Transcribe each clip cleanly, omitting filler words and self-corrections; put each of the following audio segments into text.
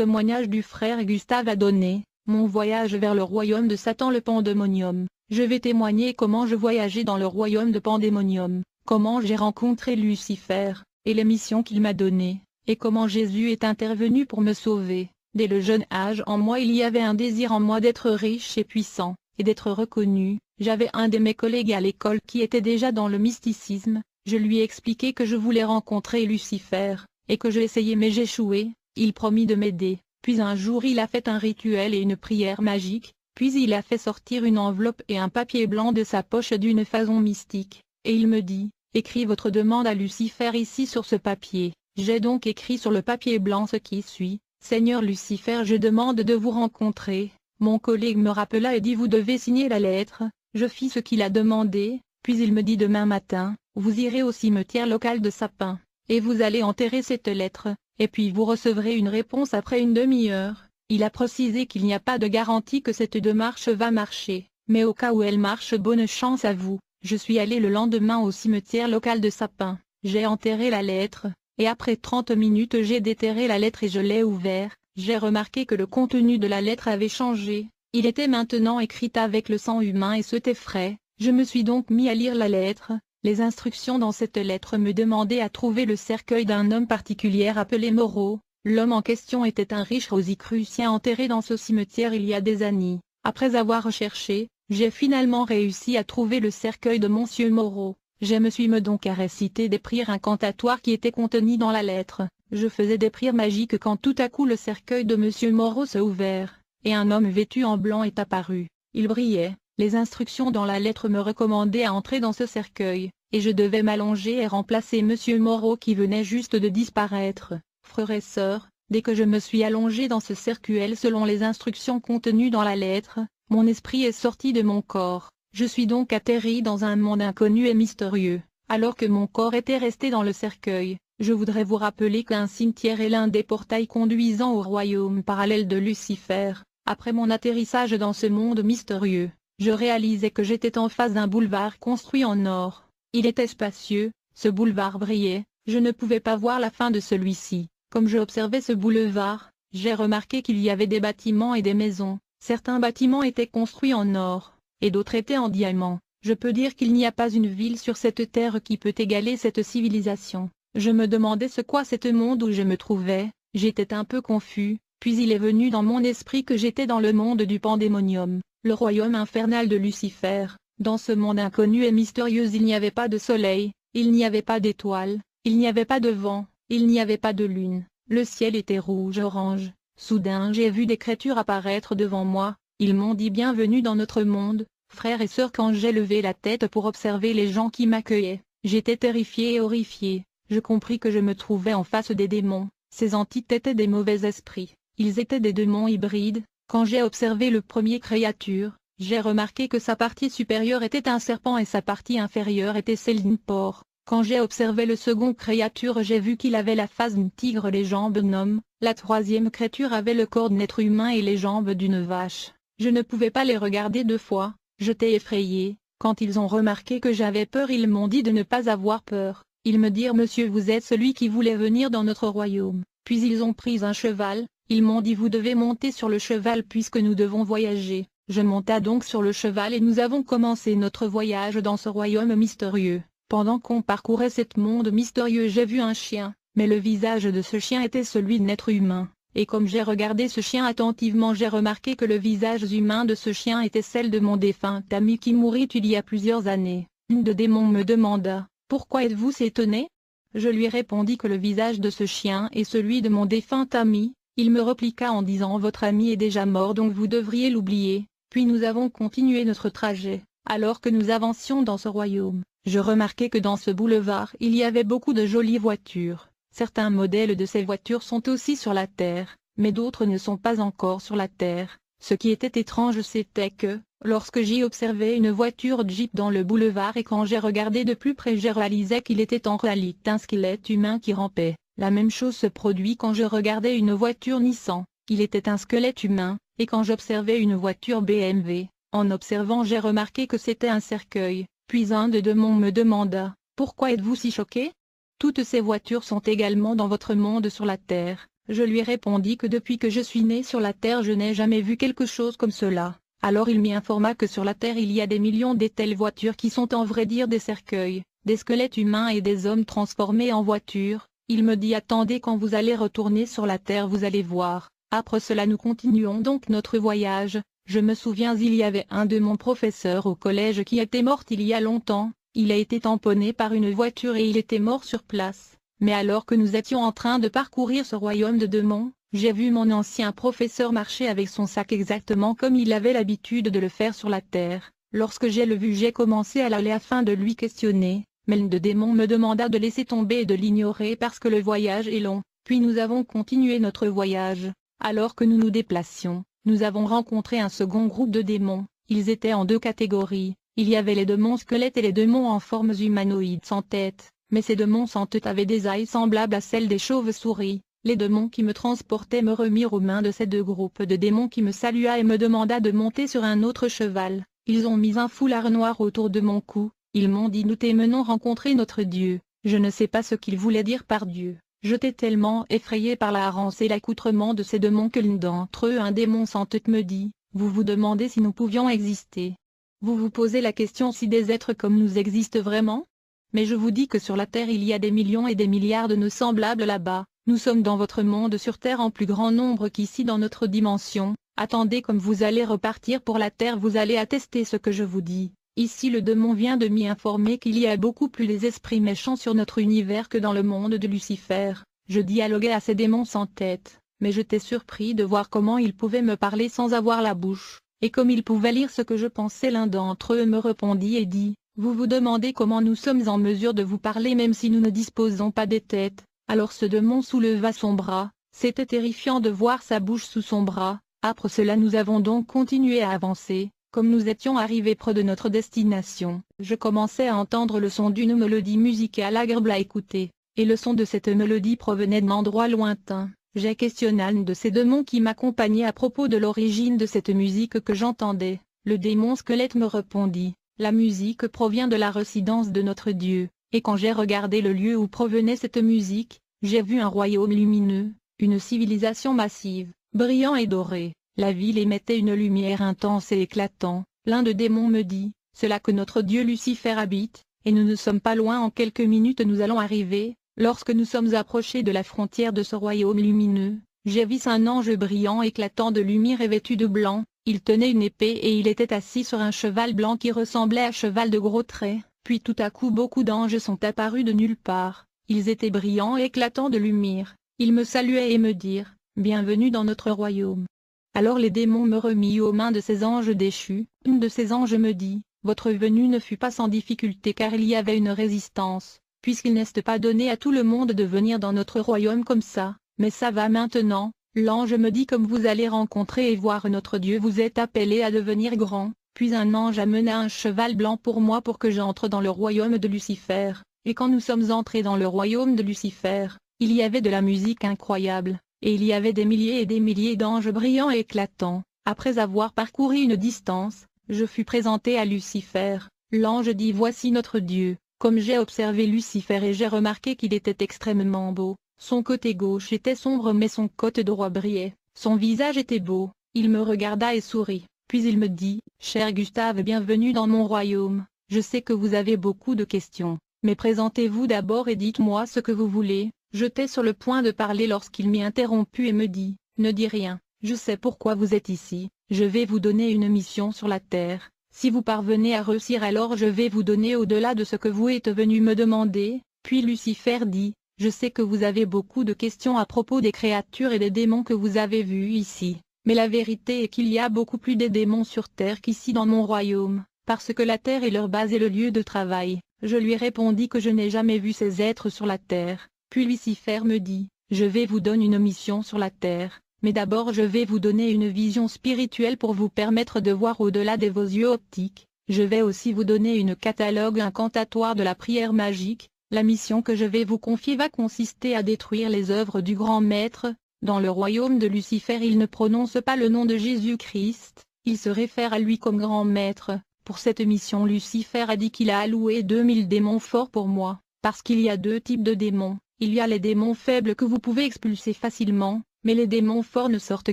témoignage du frère Gustave a donné, mon voyage vers le royaume de Satan, le Pandémonium. Je vais témoigner comment je voyageais dans le royaume de Pandémonium, comment j'ai rencontré Lucifer, et les missions qu'il m'a données, et comment Jésus est intervenu pour me sauver. Dès le jeune âge en moi il y avait un désir en moi d'être riche et puissant, et d'être reconnu. J'avais un de mes collègues à l'école qui était déjà dans le mysticisme, je lui ai expliqué que je voulais rencontrer Lucifer, et que je essayais mais j'échouais. Il promit de m'aider, puis un jour il a fait un rituel et une prière magique, puis il a fait sortir une enveloppe et un papier blanc de sa poche d'une façon mystique, et il me dit, écris votre demande à Lucifer ici sur ce papier. J'ai donc écrit sur le papier blanc ce qui suit, Seigneur Lucifer, je demande de vous rencontrer. Mon collègue me rappela et dit vous devez signer la lettre. Je fis ce qu'il a demandé, puis il me dit demain matin, vous irez au cimetière local de Sapin, et vous allez enterrer cette lettre, et puis vous recevrez une réponse après une demi-heure. Il a précisé qu'il n'y a pas de garantie que cette démarche va marcher, mais au cas où elle marche, bonne chance à vous. Je suis allé le lendemain au cimetière local de Sapin, j'ai enterré la lettre, et après 30 minutes j'ai déterré la lettre et je l'ai ouvert. J'ai remarqué que le contenu de la lettre avait changé, il était maintenant écrit avec le sang humain et c'était frais. Je me suis donc mis à lire la lettre. Les instructions dans cette lettre me demandaient à trouver le cercueil d'un homme particulier appelé Moreau. L'homme en question était un riche rosicrucien enterré dans ce cimetière il y a des années. Après avoir recherché, j'ai finalement réussi à trouver le cercueil de Monsieur Moreau. Je me suis mis donc à réciter des prières incantatoires qui étaient contenues dans la lettre. Je faisais des prières magiques quand tout à coup le cercueil de Monsieur Moreau s'est ouvert, et un homme vêtu en blanc est apparu. Il brillait. Les instructions dans la lettre me recommandaient à entrer dans ce cercueil, et je devais m'allonger et remplacer Monsieur Moreau qui venait juste de disparaître. Frères et sœurs, dès que je me suis allongé dans ce cercueil selon les instructions contenues dans la lettre, mon esprit est sorti de mon corps. Je suis donc atterri dans un monde inconnu et mystérieux, alors que mon corps était resté dans le cercueil. Je voudrais vous rappeler qu'un cimetière est l'un des portails conduisant au royaume parallèle de Lucifer. Après mon atterrissage dans ce monde mystérieux, je réalisais que j'étais en face d'un boulevard construit en or. Il était spacieux, ce boulevard brillait, je ne pouvais pas voir la fin de celui-ci. Comme je observais ce boulevard, j'ai remarqué qu'il y avait des bâtiments et des maisons. Certains bâtiments étaient construits en or, et d'autres étaient en diamant. Je peux dire qu'il n'y a pas une ville sur cette terre qui peut égaler cette civilisation. Je me demandais ce qu'est ce monde où je me trouvais, j'étais un peu confus, puis il est venu dans mon esprit que j'étais dans le monde du Pandémonium, le royaume infernal de Lucifer. Dans ce monde inconnu et mystérieux il n'y avait pas de soleil, il n'y avait pas d'étoiles, il n'y avait pas de vent, il n'y avait pas de lune, le ciel était rouge-orange. Soudain j'ai vu des créatures apparaître devant moi, ils m'ont dit bienvenue dans notre monde, frères et sœurs. Quand j'ai levé la tête pour observer les gens qui m'accueillaient, j'étais terrifié et horrifié. Je compris que je me trouvais en face des démons. Ces entités étaient des mauvais esprits, ils étaient des démons hybrides. Quand j'ai observé le premier créature, j'ai remarqué que sa partie supérieure était un serpent et sa partie inférieure était celle d'une porc. Quand j'ai observé le second créature, j'ai vu qu'il avait la face d'un tigre, les jambes d'un homme. La troisième créature avait le corps d'un être humain et les jambes d'une vache. Je ne pouvais pas les regarder deux fois, j'étais effrayé. Quand ils ont remarqué que j'avais peur, ils m'ont dit de ne pas avoir peur. Ils me dirent monsieur, vous êtes celui qui voulait venir dans notre royaume. Puis ils ont pris un cheval, ils m'ont dit vous devez monter sur le cheval puisque nous devons voyager. Je monta donc sur le cheval et nous avons commencé notre voyage dans ce royaume mystérieux. Pendant qu'on parcourait ce monde mystérieux, j'ai vu un chien, mais le visage de ce chien était celui d'un être humain. Et comme j'ai regardé ce chien attentivement, j'ai remarqué que le visage humain de ce chien était celle de mon défunt ami qui mourut il y a plusieurs années. Une de démons me demanda « Pourquoi êtes-vous si étonné ?» Je lui répondis que le visage de ce chien est celui de mon défunt ami. Il me répliqua en disant « Votre ami est déjà mort donc vous devriez l'oublier ». Puis nous avons continué notre trajet. Alors que nous avancions dans ce royaume, je remarquai que dans ce boulevard il y avait beaucoup de jolies voitures. Certains modèles de ces voitures sont aussi sur la terre, mais d'autres ne sont pas encore sur la terre. Ce qui était étrange c'était que, lorsque j'y observais une voiture Jeep dans le boulevard et quand j'ai regardé de plus près j'ai réalisé qu'il était en réalité un squelette humain qui rampait. La même chose se produit quand je regardais une voiture Nissan, il était un squelette humain, et quand j'observais une voiture BMW, en observant j'ai remarqué que c'était un cercueil. Puis un des démons me demanda « Pourquoi êtes-vous si choqué ? Toutes ces voitures sont également dans votre monde sur la terre. » Je lui répondis que depuis que je suis né sur la terre je n'ai jamais vu quelque chose comme cela. Alors il m'y informa que sur la terre il y a des millions de telles voitures qui sont en vrai dire des cercueils, des squelettes humains et des hommes transformés en voitures. Il me dit attendez quand vous allez retourner sur la terre vous allez voir. Après cela nous continuons donc notre voyage. Je me souviens il y avait un de mon professeur au collège qui était mort il y a longtemps, il a été tamponné par une voiture et il était mort sur place. Mais alors que nous étions en train de parcourir ce royaume de démons, j'ai vu mon ancien professeur marcher avec son sac exactement comme il avait l'habitude de le faire sur la terre. Lorsque j'ai le vu j'ai commencé à l'aller afin de lui questionner, mais le démon me demanda de laisser tomber et de l'ignorer parce que le voyage est long, puis nous avons continué notre voyage. Alors que nous nous déplacions, nous avons rencontré un second groupe de démons, ils étaient en deux catégories, il y avait les démons squelettes et les démons en formes humanoïdes sans tête, mais ces démons sans tête avaient des ailes semblables à celles des chauves-souris. Les démons qui me transportaient me remirent aux mains de ces deux groupes de démons qui me salua et me demanda de monter sur un autre cheval. Ils ont mis un foulard noir autour de mon cou, ils m'ont dit nous t'emmenons rencontrer notre Dieu. Je ne sais pas ce qu'ils voulaient dire par Dieu. J'étais tellement effrayé par la harance et l'accoutrement de ces démons que l'un d'entre eux, un démon sans tête, me dit « Vous vous demandez si nous pouvions exister. Vous vous posez la question si des êtres comme nous existent vraiment? Mais je vous dis que sur la Terre il y a des millions et des milliards de nos semblables là-bas. Nous sommes dans votre monde sur Terre en plus grand nombre qu'ici dans notre dimension. Attendez comme vous allez repartir pour la Terre vous allez attester ce que je vous dis. Ici le démon vient de m'y informer qu'il y a beaucoup plus les esprits méchants sur notre univers que dans le monde de Lucifer. Je dialoguais à ces démons sans tête, mais j'étais surpris de voir comment ils pouvaient me parler sans avoir la bouche, et comme ils pouvaient lire ce que je pensais. L'un d'entre eux me répondit et dit, « Vous vous demandez comment nous sommes en mesure de vous parler même si nous ne disposons pas des têtes. » Alors ce démon souleva son bras, c'était terrifiant de voir sa bouche sous son bras. Après cela nous avons donc continué à avancer. Comme nous étions arrivés près de notre destination, je commençais à entendre le son d'une mélodie musicale agréable à écouter, et le son de cette mélodie provenait d'un endroit lointain. J'ai questionné un de ces démons qui m'accompagnait à propos de l'origine de cette musique que j'entendais. Le démon squelette me répondit, « La musique provient de la résidence de notre Dieu. » Et quand j'ai regardé le lieu où provenait cette musique, j'ai vu un royaume lumineux, une civilisation massive, brillant et dorée. La ville émettait une lumière intense et éclatante. L'un des démons me dit, « C'est là que notre Dieu Lucifer habite, et nous ne sommes pas loin, en quelques minutes nous allons arriver. » Lorsque nous sommes approchés de la frontière de ce royaume lumineux, j'ai vu un ange brillant éclatant de lumière et vêtu de blanc. Il tenait une épée et il était assis sur un cheval blanc qui ressemblait à un cheval de gros traits. Puis tout à coup beaucoup d'anges sont apparus de nulle part. Ils étaient brillants et éclatants de lumière. Ils me saluaient et me dirent, « Bienvenue dans notre royaume. » Alors les démons me remirent aux mains de ces anges déchus. Un de ces anges me dit, « Votre venue ne fut pas sans difficulté car il y avait une résistance, puisqu'il n'est pas donné à tout le monde de venir dans notre royaume comme ça, mais ça va maintenant. » L'ange me dit, « Comme vous allez rencontrer et voir notre Dieu vous êtes appelé à devenir grand. » Puis un ange amena un cheval blanc pour moi pour que j'entre dans le royaume de Lucifer. Et quand nous sommes entrés dans le royaume de Lucifer, il y avait de la musique incroyable, et il y avait des milliers et des milliers d'anges brillants et éclatants. Après avoir parcouru une distance, je fus présenté à Lucifer. L'ange dit, « Voici notre Dieu. » Comme j'ai observé Lucifer et j'ai remarqué qu'il était extrêmement beau, son côté gauche était sombre mais son côté droit brillait, son visage était beau, il me regarda et sourit. Puis il me dit, « Cher Gustave, bienvenue dans mon royaume. Je sais que vous avez beaucoup de questions, mais présentez-vous d'abord et dites-moi ce que vous voulez. » J'étais sur le point de parler lorsqu'il m'y interromput et me dit, « Ne dis rien, je sais pourquoi vous êtes ici, je vais vous donner une mission sur la terre. Si vous parvenez à réussir alors je vais vous donner au-delà de ce que vous êtes venu me demander. » Puis Lucifer dit, « Je sais que vous avez beaucoup de questions à propos des créatures et des démons que vous avez vus ici. Mais la vérité est qu'il y a beaucoup plus de démons sur terre qu'ici dans mon royaume, parce que la terre est leur base et le lieu de travail. » Je lui répondis que je n'ai jamais vu ces êtres sur la terre. Puis Lucifer me dit, « Je vais vous donner une mission sur la terre, mais d'abord je vais vous donner une vision spirituelle pour vous permettre de voir au-delà de vos yeux optiques. Je vais aussi vous donner une catalogue incantatoire de la prière magique. La mission que je vais vous confier va consister à détruire les œuvres du grand maître. » Dans le royaume de Lucifer il ne prononce pas le nom de Jésus-Christ, il se réfère à lui comme grand maître. Pour cette mission Lucifer a dit qu'il a alloué 2000 démons forts pour moi, parce qu'il y a deux types de démons. Il y a les démons faibles que vous pouvez expulser facilement, mais les démons forts ne sortent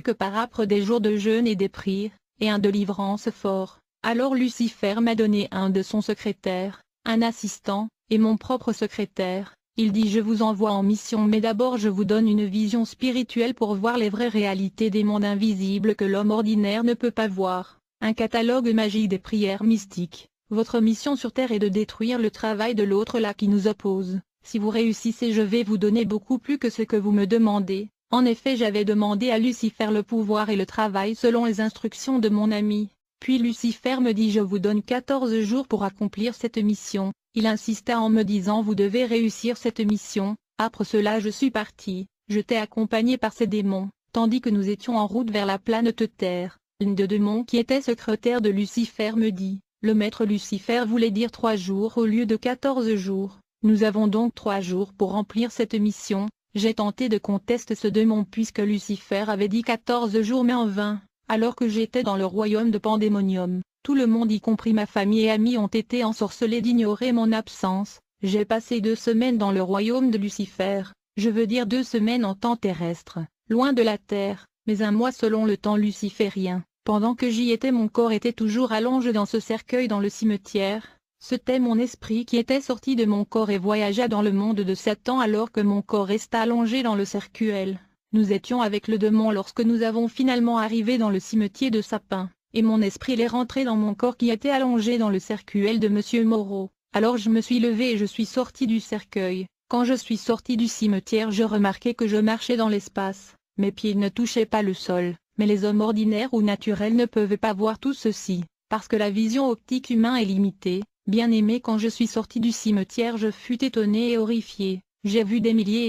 que par après des jours de jeûne et des prières, et un délivrance fort. Alors Lucifer m'a donné un de son secrétaire, un assistant, et mon propre secrétaire. Il dit je vous envoie en mission mais d'abord je vous donne une vision spirituelle pour voir les vraies réalités des mondes invisibles que l'homme ordinaire ne peut pas voir. Un catalogue magique des prières mystiques. Votre mission sur Terre est de détruire le travail de l'autre là qui nous oppose. Si vous réussissez je vais vous donner beaucoup plus que ce que vous me demandez. En effet j'avais demandé à Lucifer le pouvoir et le travail selon les instructions de mon ami. Puis Lucifer me dit je vous donne 14 jours pour accomplir cette mission. Il insista en me disant vous devez réussir cette mission. Après cela je suis parti. J'étais accompagné par ces démons, tandis que nous étions en route vers la planète Terre. L'un des démons qui était secrétaire de Lucifer me dit, le maître Lucifer voulait dire 3 jours au lieu de 14 jours. Nous avons donc 3 jours pour remplir cette mission. J'ai tenté de contester ce démon puisque Lucifer avait dit 14 jours mais en vain. Alors que j'étais dans le royaume de Pandémonium, tout le monde y compris ma famille et amis ont été ensorcelés d'ignorer mon absence. J'ai passé 2 semaines dans le royaume de Lucifer, je veux dire 2 semaines en temps terrestre, loin de la terre, mais 1 mois selon le temps luciférien. Pendant que j'y étais mon corps était toujours allongé dans ce cercueil dans le cimetière. C'était mon esprit qui était sorti de mon corps et voyagea dans le monde de Satan alors que mon corps resta allongé dans le cercueil. Nous étions avec le démon lorsque nous avons finalement arrivé dans le cimetière de sapins, et mon esprit est rentré dans mon corps qui était allongé dans le cercueil de Monsieur Moreau. Alors je me suis levé et je suis sorti du cercueil. Quand je suis sorti du cimetière je remarquai que je marchais dans l'espace. Mes pieds ne touchaient pas le sol, mais les hommes ordinaires ou naturels ne peuvent pas voir tout ceci, parce que la vision optique humaine est limitée. Bien-aimé, quand je suis sorti du cimetière je fus étonné et horrifié. J'ai vu des milliers,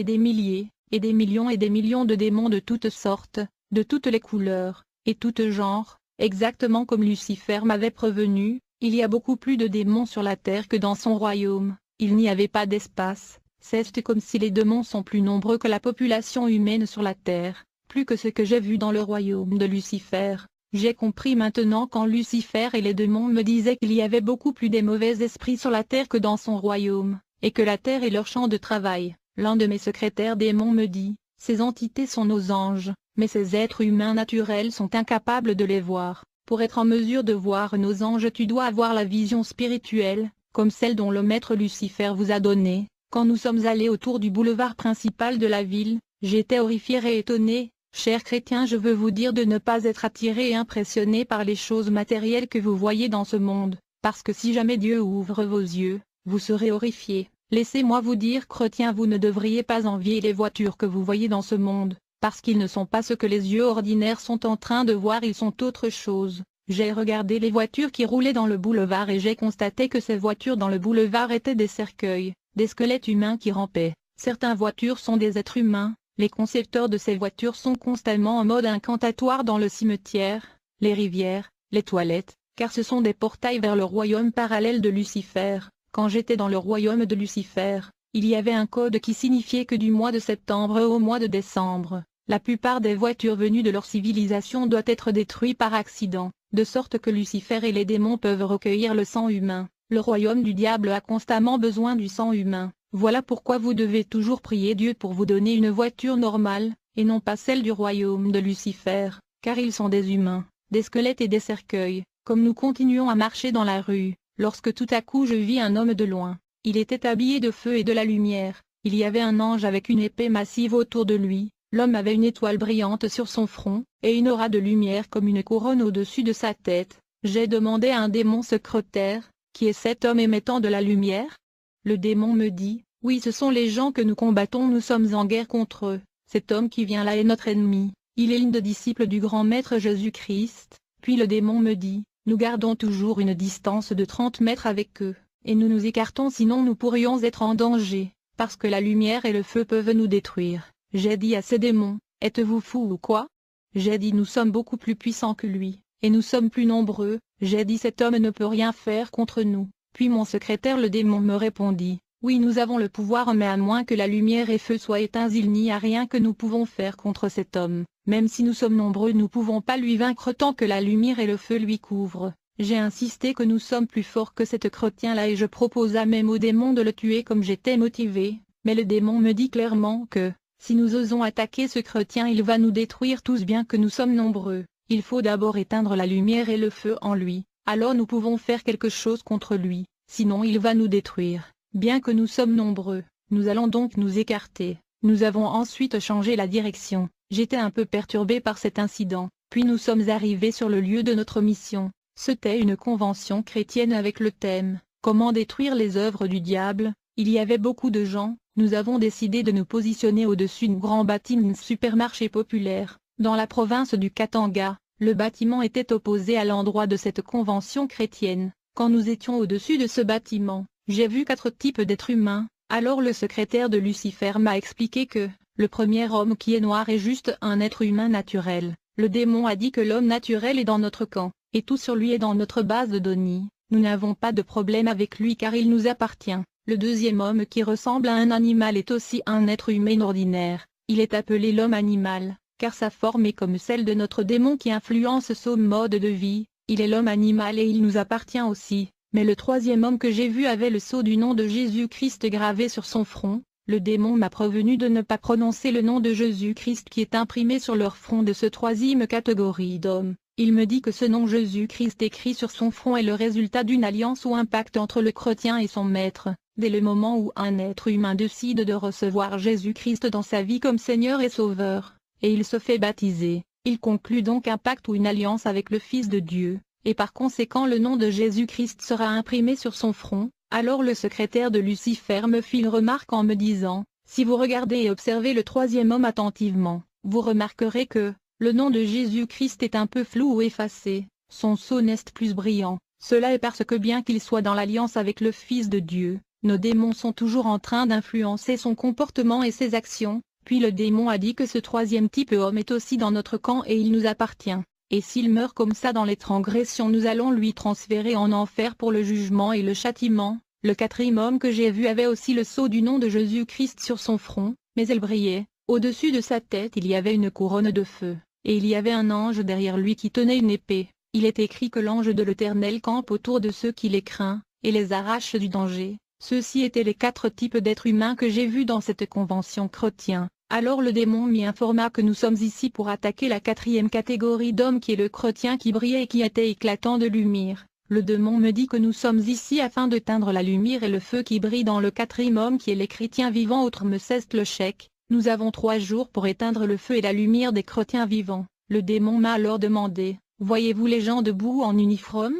et des millions de démons de toutes sortes, de toutes les couleurs, et toutes genres, exactement comme Lucifer m'avait prévenu. Il y a beaucoup plus de démons sur la terre que dans son royaume. Il n'y avait pas d'espace. C'est comme si les démons sont plus nombreux que la population humaine sur la terre, plus que ce que j'ai vu dans le royaume de Lucifer. J'ai compris maintenant quand Lucifer et les démons me disaient qu'il y avait beaucoup plus de mauvais esprits sur la terre que dans son royaume, et que la terre est leur champ de travail. L'un de mes secrétaires démons me dit, ces entités sont nos anges, mais ces êtres humains naturels sont incapables de les voir. Pour être en mesure de voir nos anges tu dois avoir la vision spirituelle, comme celle dont le maître Lucifer vous a donnée. Quand nous sommes allés autour du boulevard principal de la ville, j'étais horrifié et étonné. Chers chrétiens, je veux vous dire de ne pas être attirés et impressionnés par les choses matérielles que vous voyez dans ce monde, parce que si jamais Dieu ouvre vos yeux, vous serez horrifiés. Laissez-moi vous dire, chrétiens, vous ne devriez pas envier les voitures que vous voyez dans ce monde, parce qu'ils ne sont pas ce que les yeux ordinaires sont en train de voir, ils sont autre chose. J'ai regardé les voitures qui roulaient dans le boulevard et j'ai constaté que ces voitures dans le boulevard étaient des cercueils, des squelettes humains qui rampaient. Certaines voitures sont des êtres humains. Les concepteurs de ces voitures sont constamment en mode incantatoire dans le cimetière, les rivières, les toilettes, car ce sont des portails vers le royaume parallèle de Lucifer. Quand j'étais dans le royaume de Lucifer, il y avait un code qui signifiait que du mois de septembre au mois de décembre, la plupart des voitures venues de leur civilisation doivent être détruites par accident, de sorte que Lucifer et les démons peuvent recueillir le sang humain. Le royaume du diable a constamment besoin du sang humain. Voilà pourquoi vous devez toujours prier Dieu pour vous donner une voiture normale, et non pas celle du royaume de Lucifer, car ils sont des humains, des squelettes et des cercueils. Comme nous continuons à marcher dans la rue, lorsque tout à coup je vis un homme de loin. Il était habillé de feu et de la lumière. Il y avait un ange avec une épée massive autour de lui. L'homme avait une étoile brillante sur son front, et une aura de lumière comme une couronne au-dessus de sa tête. J'ai demandé à un démon secrétaire, qui est cet homme émettant de la lumière? Le démon me dit, oui, ce sont les gens que nous combattons, nous sommes en guerre contre eux. Cet homme qui vient là est notre ennemi. Il est l'un des disciples du grand maître Jésus-Christ. Puis le démon me dit, nous gardons toujours une distance de 30 mètres avec eux, et nous nous écartons sinon nous pourrions être en danger, parce que la lumière et le feu peuvent nous détruire. J'ai dit à ces démons, êtes-vous fous ou quoi? J'ai dit nous sommes beaucoup plus puissants que lui, et nous sommes plus nombreux. J'ai dit cet homme ne peut rien faire contre nous. Puis mon secrétaire le démon me répondit, oui nous avons le pouvoir mais à moins que la lumière et feu soient éteints il n'y a rien que nous pouvons faire contre cet homme. Même si nous sommes nombreux nous pouvons pas lui vaincre tant que la lumière et le feu lui couvrent. J'ai insisté que nous sommes plus forts que cet chrétien-là et je proposa même au démon de le tuer comme j'étais motivé. mais le démon me dit clairement que, si nous osons attaquer ce chrétien il va nous détruire tous bien que nous sommes nombreux. Il faut d'abord éteindre la lumière et le feu en lui, alors nous pouvons faire quelque chose contre lui, sinon il va nous détruire. Bien que nous sommes nombreux, nous allons donc nous écarter. Nous avons ensuite changé la direction. J'étais un peu perturbé par cet incident, puis nous sommes arrivés sur le lieu de notre mission. C'était une convention chrétienne avec le thème « Comment détruire les œuvres du diable ». Il y avait beaucoup de gens. Nous avons décidé de nous positionner au-dessus d'un grand bâtiment supermarché populaire. Dans la province du Katanga, le bâtiment était opposé à l'endroit de cette convention chrétienne. Quand nous étions au-dessus de ce bâtiment, j'ai vu 4 types d'êtres humains. Alors le secrétaire de Lucifer m'a expliqué que, le premier homme qui est noir est juste un être humain naturel. Le démon a dit que l'homme naturel est dans notre camp, et tout sur lui est dans notre base de données. Nous n'avons pas de problème avec lui car il nous appartient. Le deuxième homme qui ressemble à un animal est aussi un être humain ordinaire. Il est appelé l'homme animal, car sa forme est comme celle de notre démon qui influence son mode de vie. Il est l'homme animal et il nous appartient aussi. Mais le troisième homme que j'ai vu avait le sceau du nom de Jésus-Christ gravé sur son front. Le démon m'a prévenu de ne pas prononcer le nom de Jésus-Christ qui est imprimé sur leur front de ce troisième catégorie d'hommes. Il me dit que ce nom Jésus-Christ écrit sur son front est le résultat d'une alliance ou un pacte entre le chrétien et son maître. Dès le moment où un être humain décide de recevoir Jésus-Christ dans sa vie comme Seigneur et Sauveur, et il se fait baptiser, il conclut donc un pacte ou une alliance avec le Fils de Dieu. Et par conséquent le nom de Jésus-Christ sera imprimé sur son front. Alors le secrétaire de Lucifer me fit une remarque en me disant, « Si vous regardez et observez le troisième homme attentivement, vous remarquerez que, le nom de Jésus-Christ est un peu flou ou effacé, son sceau n'est plus brillant. Cela est parce que bien qu'il soit dans l'alliance avec le Fils de Dieu, nos démons sont toujours en train d'influencer son comportement et ses actions. » Puis le démon a dit que ce troisième type homme est aussi dans notre camp et il nous appartient. Et s'il meurt comme ça dans les transgressions nous allons lui transférer en enfer pour le jugement et le châtiment. Le quatrième homme que j'ai vu avait aussi le sceau du nom de Jésus-Christ sur son front, mais elle brillait. Au-dessus de sa tête il y avait une couronne de feu, et il y avait un ange derrière lui qui tenait une épée. Il est écrit que l'ange de l'Éternel campe autour de ceux qui les craignent, et les arrache du danger. Ceux-ci étaient les 4 types d'êtres humains que j'ai vus dans cette convention chrétienne. Alors le démon m'y informa que nous sommes ici pour attaquer la 4e catégorie d'hommes qui est le chrétien qui brillait et qui était éclatant de lumière. Le démon me dit que nous sommes ici afin d'éteindre la lumière et le feu qui brille dans le 4e homme qui est les chrétiens vivants autre me cesse le chèque. Nous avons 3 jours pour éteindre le feu et la lumière des chrétiens vivants. Le démon m'a alors demandé, voyez-vous les gens debout en uniforme?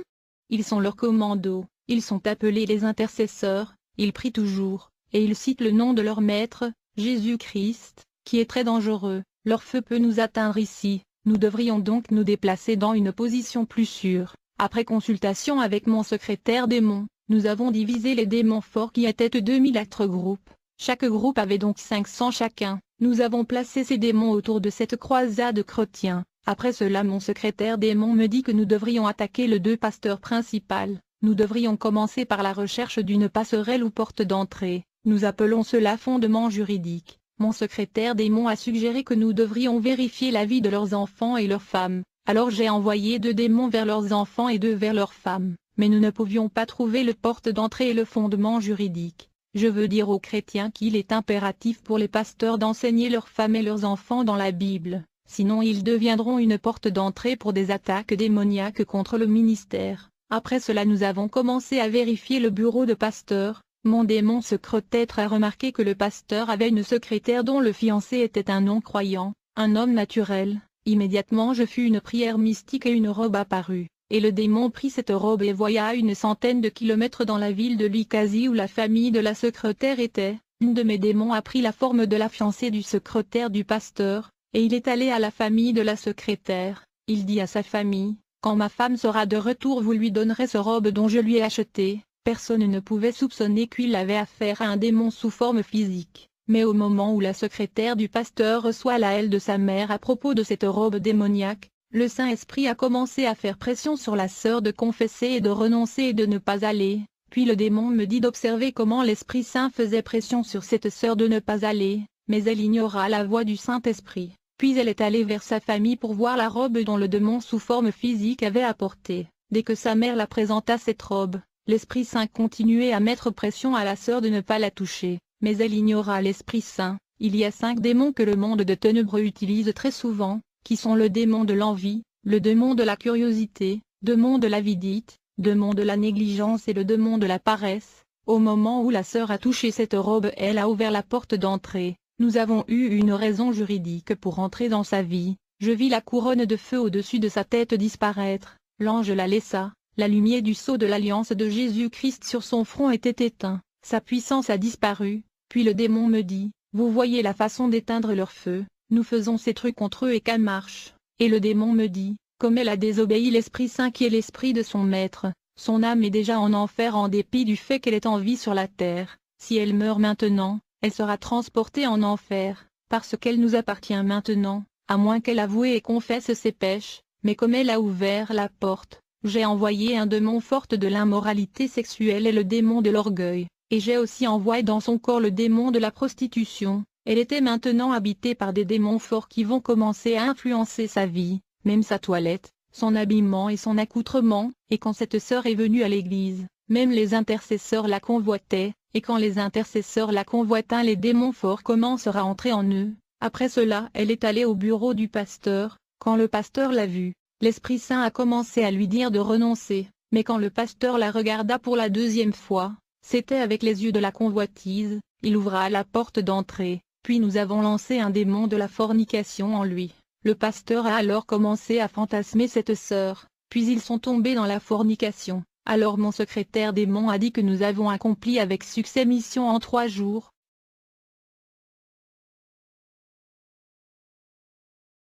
Ils sont leurs commandos, ils sont appelés les intercesseurs, ils prient toujours, et ils citent le nom de leur maître, Jésus-Christ, qui est très dangereux. Leur feu peut nous atteindre ici, nous devrions donc nous déplacer dans une position plus sûre. Après consultation avec mon secrétaire démon, nous avons divisé les démons forts qui étaient 2004 groupes. Chaque groupe avait donc 500 chacun. Nous avons placé ces démons autour de cette croisade chrétien. Après cela mon secrétaire démon me dit que nous devrions attaquer le 2 pasteurs principal. Nous devrions commencer par la recherche d'une passerelle ou porte d'entrée. Nous appelons cela fondement juridique. Mon secrétaire démon a suggéré que nous devrions vérifier la vie de leurs enfants et leurs femmes. Alors j'ai envoyé 2 démons vers leurs enfants et 2 vers leurs femmes. Mais nous ne pouvions pas trouver le porte d'entrée et le fondement juridique. Je veux dire aux chrétiens qu'il est impératif pour les pasteurs d'enseigner leurs femmes et leurs enfants dans la Bible. Sinon ils deviendront une porte d'entrée pour des attaques démoniaques contre le ministère. Après cela nous avons commencé à vérifier le bureau de pasteur. Mon démon secrétaire a remarqué que le pasteur avait une secrétaire dont le fiancé était un non-croyant, un homme naturel. Immédiatement je fus une prière mystique et une robe apparut, et le démon prit cette robe et voya à une centaine de kilomètres dans la ville de Likasi où la famille de la secrétaire était. Un de mes démons a pris la forme de la fiancée du secrétaire du pasteur, et il est allé à la famille de la secrétaire. Il dit à sa famille, « Quand ma femme sera de retour vous lui donnerez ce robe dont je lui ai acheté. » Personne ne pouvait soupçonner qu'il avait affaire à un démon sous forme physique. Mais au moment où la secrétaire du pasteur reçoit la haine de sa mère à propos de cette robe démoniaque, le Saint-Esprit a commencé à faire pression sur la sœur de confesser et de renoncer et de ne pas aller. Puis le démon me dit d'observer comment l'Esprit Saint faisait pression sur cette sœur de ne pas aller, mais elle ignora la voix du Saint-Esprit. Puis elle est allée vers sa famille pour voir la robe dont le démon sous forme physique avait apporté. Dès que sa mère la présenta cette robe, l'Esprit Saint continuait à mettre pression à la sœur de ne pas la toucher. mais elle ignora l'Esprit Saint. Il y a 5 démons que le monde de ténèbres utilise très souvent, qui sont le démon de l'envie, le démon de la curiosité, le démon de l'avidité, le démon de la négligence et le démon de la paresse. Au moment où la sœur a touché cette robe, elle a ouvert la porte d'entrée. Nous avons eu une raison juridique pour entrer dans sa vie. Je vis la couronne de feu au-dessus de sa tête disparaître. L'ange la laissa. La lumière du sceau de l'alliance de Jésus-Christ sur son front était éteint. Sa puissance a disparu. Puis le démon me dit, vous voyez la façon d'éteindre leur feu. Nous faisons ces trucs contre eux et qu'elle marche. Et le démon me dit, comme elle a désobéi l'Esprit Saint qui est l'esprit de son maître, son âme est déjà en enfer en dépit du fait qu'elle est en vie sur la terre. Si elle meurt maintenant, elle sera transportée en enfer, parce qu'elle nous appartient maintenant, à moins qu'elle avoue et confesse ses péchés. Mais comme elle a ouvert la porte, j'ai envoyé un démon fort de l'immoralité sexuelle et le démon de l'orgueil, et j'ai aussi envoyé dans son corps le démon de la prostitution. Elle était maintenant habitée par des démons forts qui vont commencer à influencer sa vie, même sa toilette, son habillement et son accoutrement. Et quand cette sœur est venue à l'église, même les intercesseurs la convoitaient, et quand les intercesseurs la convoitaient, les démons forts commencèrent à entrer en eux. Après cela, elle est allée au bureau du pasteur. Quand le pasteur l'a vue, l'Esprit Saint a commencé à lui dire de renoncer, mais quand le pasteur la regarda pour la 2e fois, c'était avec les yeux de la convoitise, il ouvra la porte d'entrée, puis nous avons lancé un démon de la fornication en lui. Le pasteur a alors commencé à fantasmer cette sœur, puis ils sont tombés dans la fornication. Alors mon secrétaire démon a dit que nous avons accompli avec succès mission en 3 jours,